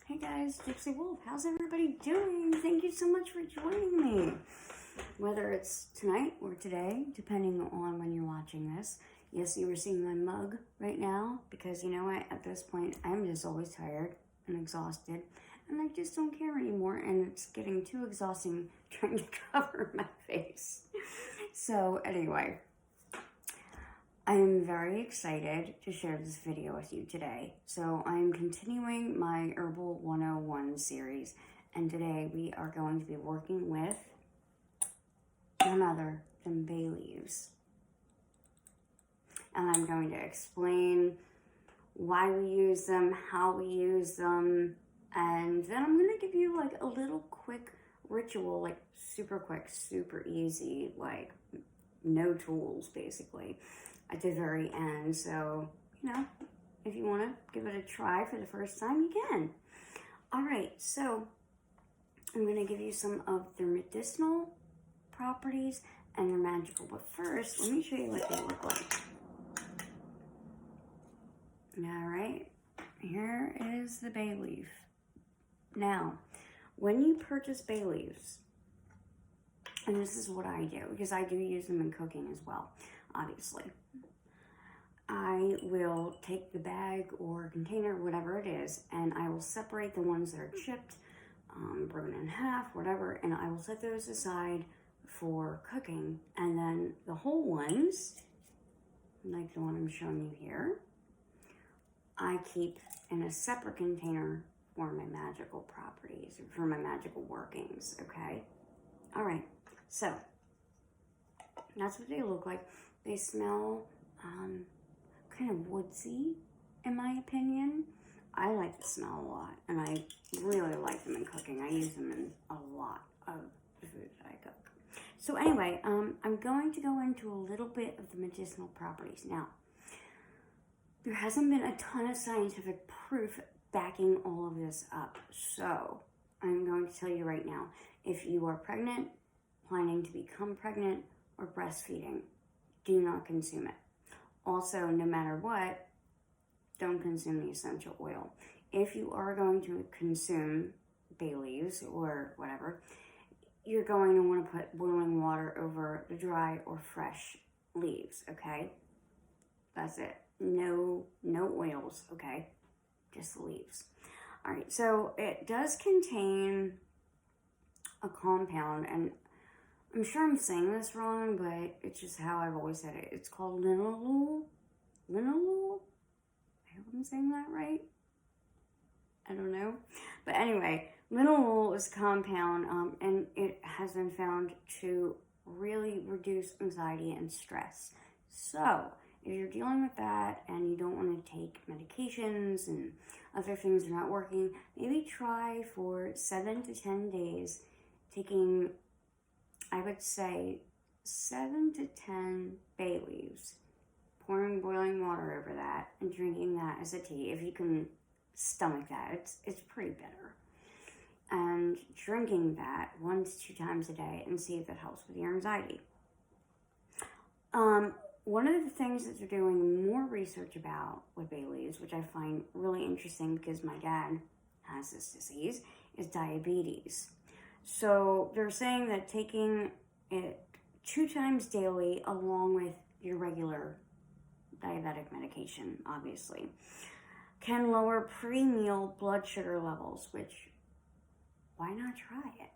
Hey guys, Gypsy Wolf, how's everybody doing? Thank you so much for joining me. Whether it's tonight or today, depending on when you're watching this. Yes, you are seeing my mug right now because you know what, at this point, I'm just always tired and exhausted and I just don't care anymore and it's getting too exhausting trying to cover my face. So anyway, I am very excited to share this video with you today. So I'm continuing my Herbal 101 series, and today we are going to be working with none other than bay leaves. And I'm going to explain why we use them, how we use them, and then I'm going to give you like a little quick ritual, like super quick, super easy, like no tools basically, at the very end. So, you know, if you want to give it a try for the first time, you can. All right, so I'm going to give you some of their medicinal properties and their magical. But first, let me show you what they look like. All right, here is the bay leaf. Now, when you purchase bay leaves, and this is what I do, because I do use them in cooking as well, obviously. I will take the bag or container, whatever it is, and I will separate the ones that are chipped, broken in half, whatever, and I will set those aside for cooking. And then the whole ones, like the one I'm showing you here, I keep in a separate container for my magical properties, for my magical workings, okay? All right, so that's what they look like. They smell kind of woodsy, in my opinion. I like the smell a lot, and I really like them in cooking. I use them in a lot of the food that I cook. So anyway, I'm going to go into a little bit of the medicinal properties. Now, there hasn't been a ton of scientific proof backing all of this up. So I'm going to tell you right now, if you are pregnant, planning to become pregnant, or breastfeeding, do not consume it. Also, no matter what, don't consume the essential oil. If you are going to consume bay leaves or whatever, you're going to want to put boiling water over the dry or fresh leaves, okay? That's it. No oils, okay? Just the leaves. All right, so it does contain a compound, and I'm sure I'm saying this wrong, but it's just how I've always said it. It's called linalool. Linalool? I hope I'm saying that right. I don't know. But anyway, linalool is a compound, and it has been found to really reduce anxiety and stress. So, if you're dealing with that and you don't want to take medications and other things are not working, maybe try for 7 to 10 days taking, I would say, 7 to 10 bay leaves, pouring boiling water over that, and drinking that as a tea. If you can stomach that, it's pretty bitter. And drinking that 1 to 2 times a day and see if that helps with your anxiety. One of the things that they're doing more research about with bay leaves, which I find really interesting because my dad has this disease, is diabetes. So they're saying that taking it 2 times daily along with your regular diabetic medication, obviously, can lower pre-meal blood sugar levels, which, why not try it?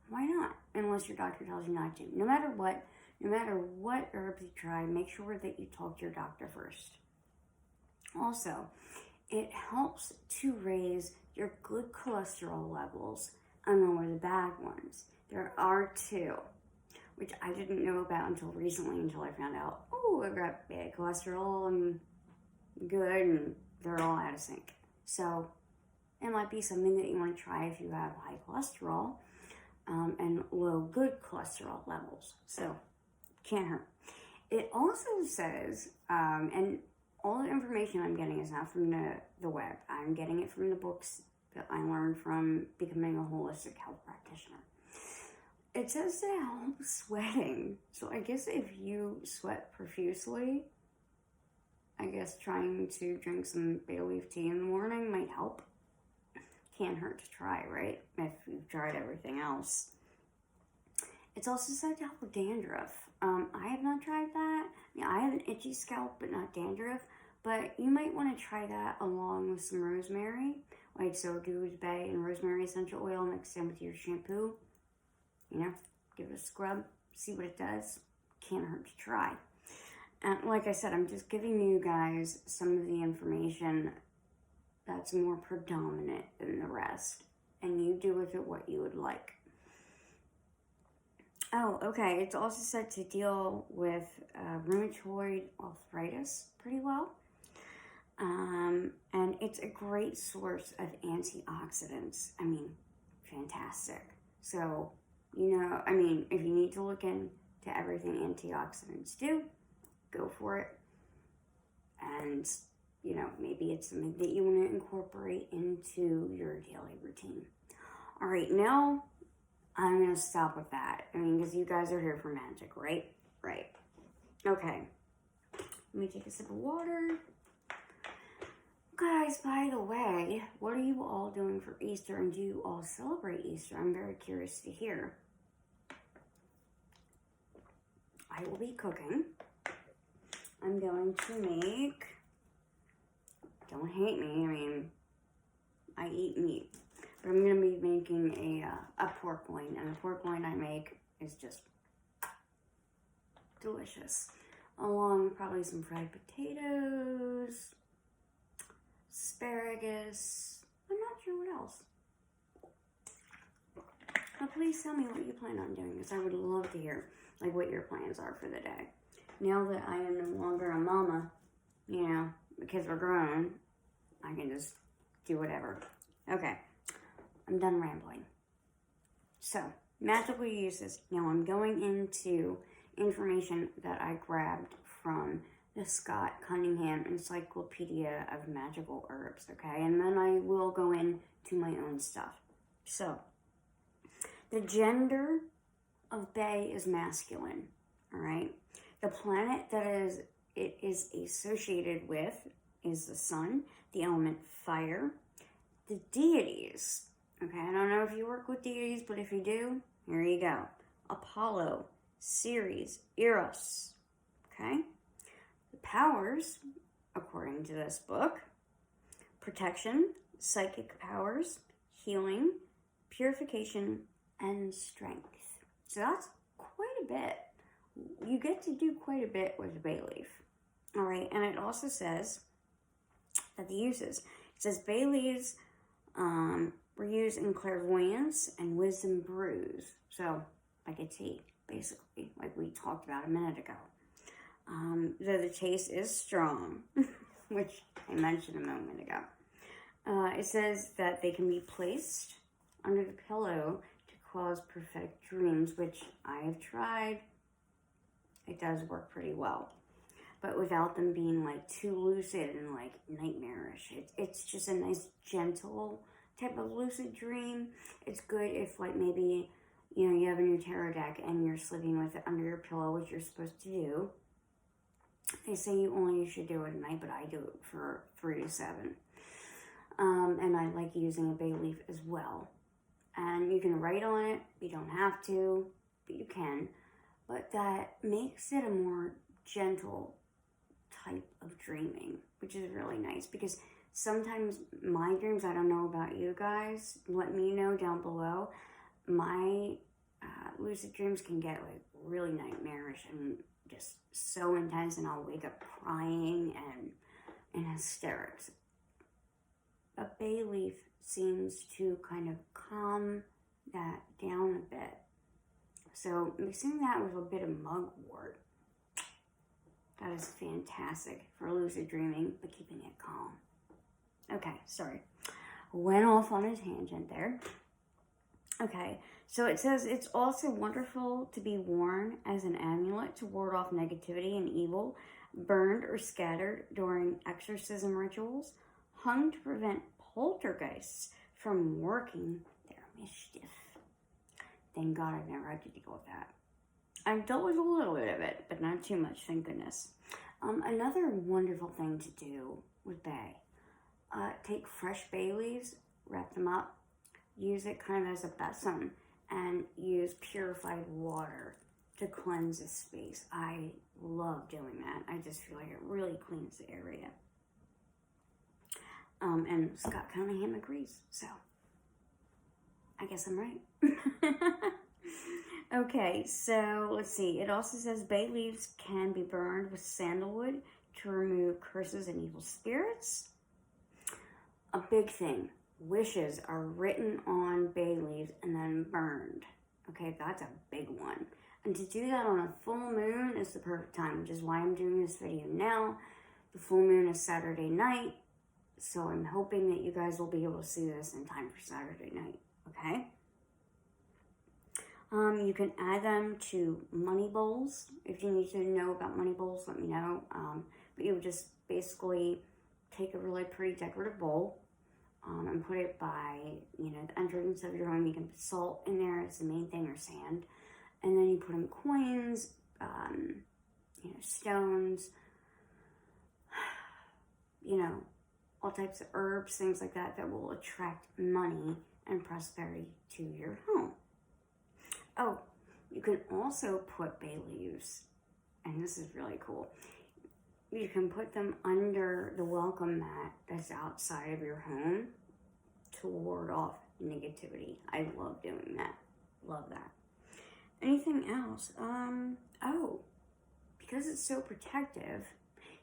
Why not? Unless your doctor tells you not to. No matter what herbs you try, make sure that you talk to your doctor first. Also, it helps to raise your good cholesterol levels and lower the bad ones. There are 2, which I didn't know about until recently, until I found out, oh, I've got bad cholesterol and good, and they're all out of sync. So it might be something that you want to try if you have high cholesterol and low good cholesterol levels. So can't hurt. It also says, and all the information I'm getting is not from the web. I'm getting it from the books that I learned from becoming a holistic health practitioner. It says to help sweating. So I guess if you sweat profusely, I guess trying to drink some bay leaf tea in the morning might help. can't hurt to try, right? If you've tried everything else. It's also said to help with dandruff. I have not tried that. I have an itchy scalp, but not dandruff. But you might want to try that along with some rosemary. Like, so do the bay and rosemary essential oil mixed in with your shampoo. You know, give it a scrub, see what it does. Can't hurt to try. And like I said, I'm just giving you guys some of the information that's more predominant than the rest. And you do with it what you would like. Oh, okay. It's also said to deal with rheumatoid arthritis pretty well. And it's a great source of antioxidants. I mean, fantastic. So, you know, I mean, if you need to look into everything antioxidants do, go for it. And, you know, maybe it's something that you want to incorporate into your daily routine. All right, now I'm going to stop with that. I mean, because you guys are here for magic, right? Right. Okay. Let me take a sip of water. Guys, by the way, what are you all doing for Easter, and do you all celebrate Easter? I'm very curious to hear. I will be cooking. I'm going to make, don't hate me, I mean, I eat meat. But I'm going to be making a pork loin, and the pork loin I make is just delicious. Along with probably some fried potatoes, asparagus, I'm not sure what else. But please tell me what you plan on doing, because I would love to hear like what your plans are for the day. Now that I am no longer a mama, you know, the kids are grown, I can just do whatever. Okay, I'm done rambling. So, magical uses. Now I'm going into information that I grabbed from the Scott Cunningham Encyclopedia of Magical Herbs, okay? And then I will go into my own stuff. So, the gender of Bay is masculine, all right? The planet that it is associated with is the sun, the element fire. The deities, okay? I don't know if you work with deities, but if you do, here you go. Apollo, Ceres, Eros, okay? The powers, according to this book: protection, psychic powers, healing, purification, and strength. So that's quite a bit. You get to do quite a bit with the bay leaf. All right, and it also says that the uses. It says bay leaves were used in clairvoyance and wisdom brews. So, like a tea, basically, like we talked about a minute ago. Though the taste is strong, which I mentioned a moment ago. It says that they can be placed under the pillow to cause prophetic dreams, which I have tried. It does work pretty well, but without them being like too lucid and like nightmarish. It's just a nice, gentle type of lucid dream. It's good if like maybe, you know, you have a new tarot deck and you're sleeping with it under your pillow, which you're supposed to do. They say you only should do it at night, but I do it for 3 to 7. And I like using a bay leaf as well. And you can write on it. You don't have to, but you can. But that makes it a more gentle type of dreaming, which is really nice, because sometimes my dreams, I don't know about you guys, let me know down below, my lucid dreams can get like really nightmarish and just so intense, and I'll wake up crying and in hysterics. A bay leaf seems to kind of calm that down a bit. So mixing that with a bit of mugwort, that is fantastic for lucid dreaming, but keeping it calm. Okay, sorry. Went off on a tangent there. Okay, so it says it's also wonderful to be worn as an amulet to ward off negativity and evil, burned or scattered during exorcism rituals, hung to prevent poltergeists from working their mischief. Thank God I've never had to deal with that. I've dealt with a little bit of it, but not too much, thank goodness. Another wonderful thing to do with bay, take fresh bay leaves, wrap them up, use it kind of as a besom and use purified water to cleanse the space. I love doing that. I just feel like it really cleans the area. And Scott Cunningham agrees, so I guess I'm right. Okay, so let's see. It also says bay leaves can be burned with sandalwood to remove curses and evil spirits. A big thing, wishes are written on bay leaves and then burned. Okay, that's a big one. And to do that on a full moon is the perfect time, which is why I'm doing this video now. The full moon is Saturday night, so I'm hoping that you guys will be able to see this in time for Saturday night, okay? You can add them to money bowls. If you need to know about money bowls, let me know. But you would just basically take a really pretty decorative bowl and put it by, the entrance of your home. You can put salt in there, it's the main thing, or sand. And then you put in coins, stones, all types of herbs, things like that, that will attract money and prosperity to your home. Oh, you can also put bay leaves, and this is really cool. You can put them under the welcome mat that's outside of your home to ward off negativity. I love doing that. Love that. Anything else? Because it's so protective,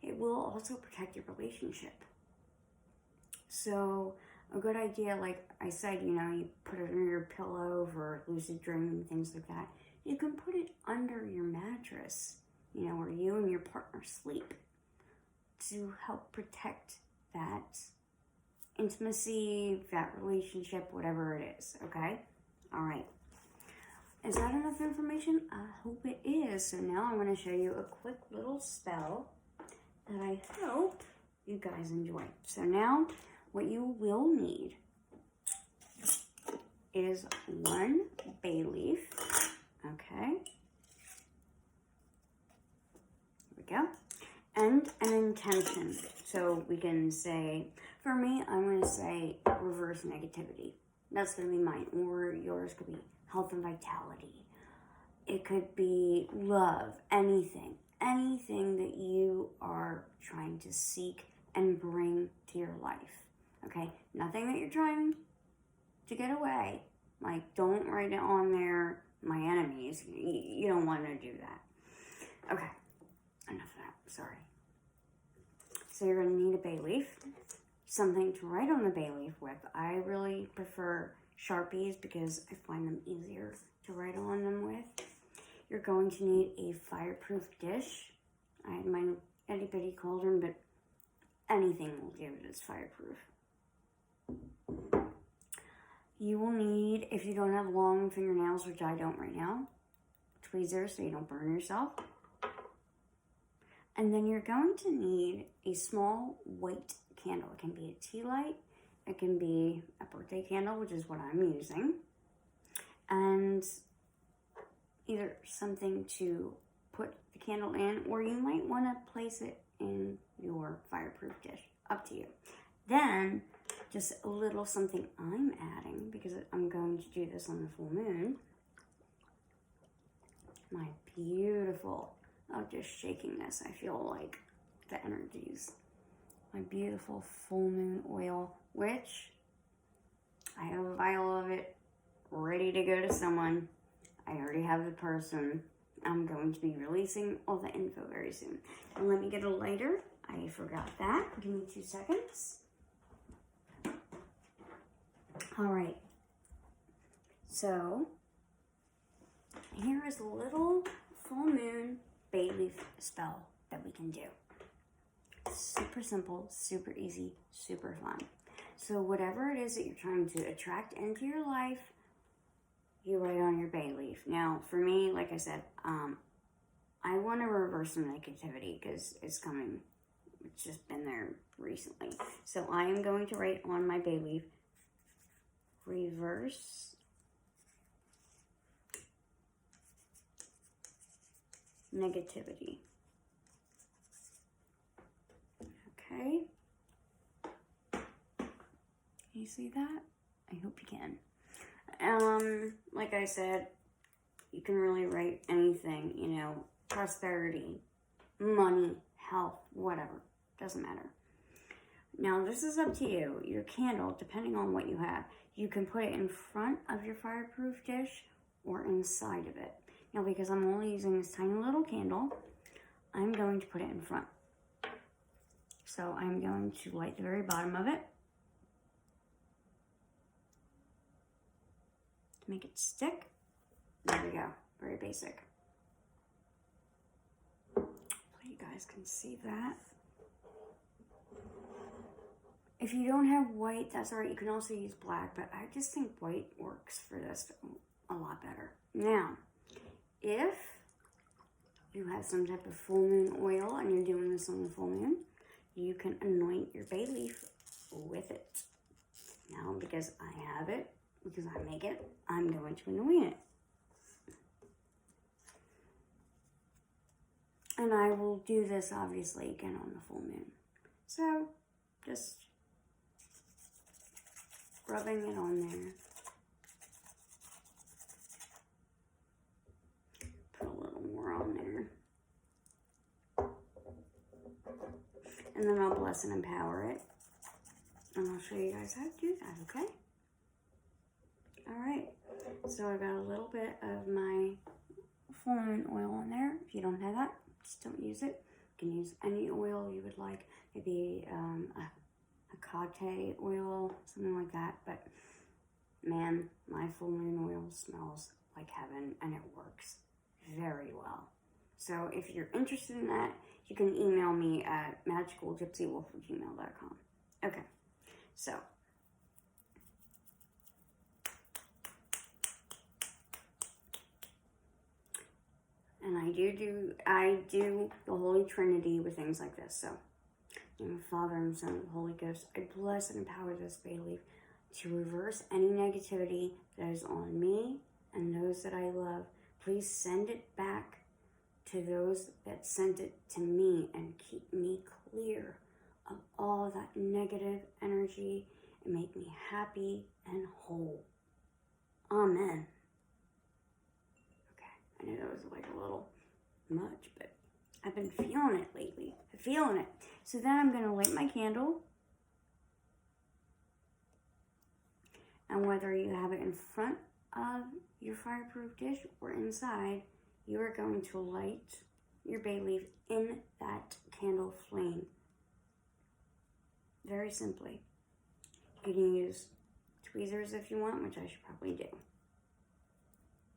it will also protect your relationship. So a good idea, like I said, you put it under your pillow for lucid dreaming, things like that. You can put it under your mattress, where you and your partner sleep, to help protect that intimacy, that relationship, whatever it is, okay? All right. Is that enough information? I hope it is. So now I'm going to show you a quick little spell that I hope you guys enjoy. So now what you will need is 1 bay leaf, okay? Here we go. And an intention. So we can say, for me, I'm going to say reverse negativity. That's going to be mine. Or yours could be health and vitality. It could be love, anything that you are trying to seek and bring to your life. Okay? Nothing that you're trying to get away. Like, don't write it on there, my enemies. You don't want to do that. Okay. Enough of that. Sorry. So you're going to need a bay leaf. Something to write on the bay leaf with. I really prefer Sharpies because I find them easier to write on them with. You're going to need a fireproof dish. I had my itty bitty cauldron, but anything will do that's fireproof. You will need, if you don't have long fingernails, which I don't right now, tweezers so you don't burn yourself. And then you're going to need a small white candle. It can be a tea light. It can be a birthday candle, which is what I'm using. And either something to put the candle in, or you might want to place it in your fireproof dish. Up to you. Then, just a little something I'm adding, because I'm going to do this on the full moon. My beautiful, just shaking this, I feel like the energies. My beautiful full moon oil, which I have a vial of it ready to go to someone. I already have the person. I'm going to be releasing all the info very soon. And let me get a lighter. I forgot that. Give me 2 seconds. All right. So, here is a little full moon bay leaf spell that we can do. Super simple, super easy, super fun. So whatever it is that you're trying to attract into your life, you write on your bay leaf. Now, for me, like I said, I want to reverse some negativity because it's coming. It's just been there recently. So I am going to write on my bay leaf, reverse negativity. Okay. You see that? I hope you can. Like I said, you can really write anything, you know, prosperity, money, health, whatever. Doesn't matter. Now, this is up to you. Your candle, depending on what you have, you can put it in front of your fireproof dish or inside of it. Now, because I'm only using this tiny little candle, I'm going to put it in front. So I'm going to light the very bottom of it to make it stick. There we go. Very basic. Hopefully you guys can see that. If you don't have white, that's all right. You can also use black, but I just think white works for this a lot better. Now, if you have some type of full moon oil and you're doing this on the full moon, you can anoint your bay leaf with it. Now, because I have it, because I make it, I'm going to anoint it. And I will do this, obviously, again on the full moon. So, just rubbing it on there. Put a little more on there. And then I'll bless and empower it. And I'll show you guys how to do that, okay? Alright, so I got a little bit of my full moon oil on there. If you don't have that, just don't use it. You can use any oil you would like. Maybe a cate oil, something like that. But man, my full moon oil smells like heaven and it works very well. So if you're interested in that, you can email me at magicalgypsywolf@gmail.com. Okay, so and I do the Holy Trinity with things like this. So, in the Father and Son and the Holy Ghost, I bless and empower this bay leaf to reverse any negativity that is on me and those that I love. Please send it back to those that sent it to me and keep me clear of all that negative energy and make me happy and whole. Amen. Okay, I know that was like a little much, but I've been feeling it lately. I'm feeling it. So then I'm going to light my candle. And whether you have it in front of your fireproof dish or inside, you are going to light your bay leaf in that candle flame. Very simply. You can use tweezers if you want, which I should probably do.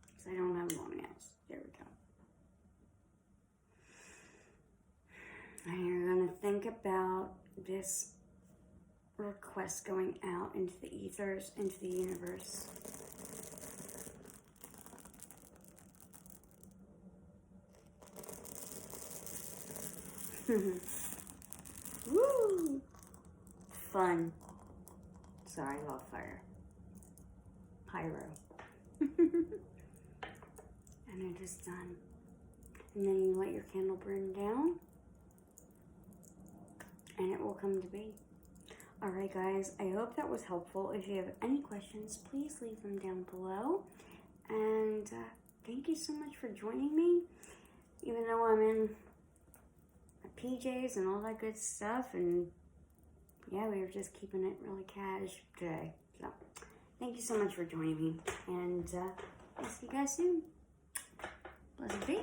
Because I don't have long nails. There we go. And you're going to think about this request going out into the ethers, into the universe. Woo! Fun. Sorry, I love fire. Pyro. And it is done. And then you let your candle burn down. And it will come to be. Alright guys, I hope that was helpful. If you have any questions, please leave them down below. And thank you so much for joining me. Even though I'm in my PJs and all that good stuff. And yeah, we were just keeping it really cash today. So thank you so much for joining me. And I'll see you guys soon. Blessed be.